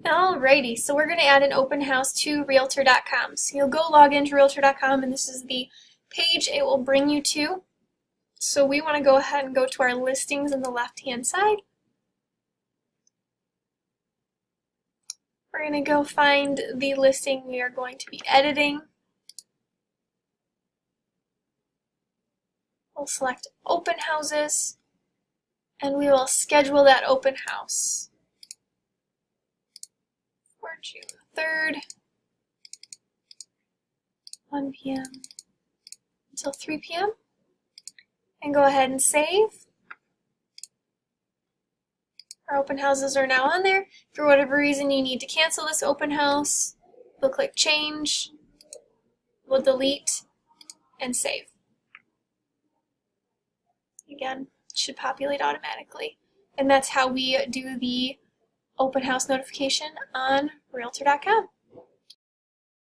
Alrighty, so we're going to add an open house to Realtor.com. So you'll go log into Realtor.com and this is the page it will bring you to. So we want to go ahead and go to our listings on the left-hand side. We're going to go find the listing we are going to be editing. We'll select open houses and we will schedule that open house for June 3rd, 1 p.m. until 3 p.m. and go ahead and save. Our open houses are now on there. For whatever reason you need to cancel this open house, we'll click change, we'll delete, and save. Again, it should populate automatically. And that's how we do the open house notification on Realtor.com.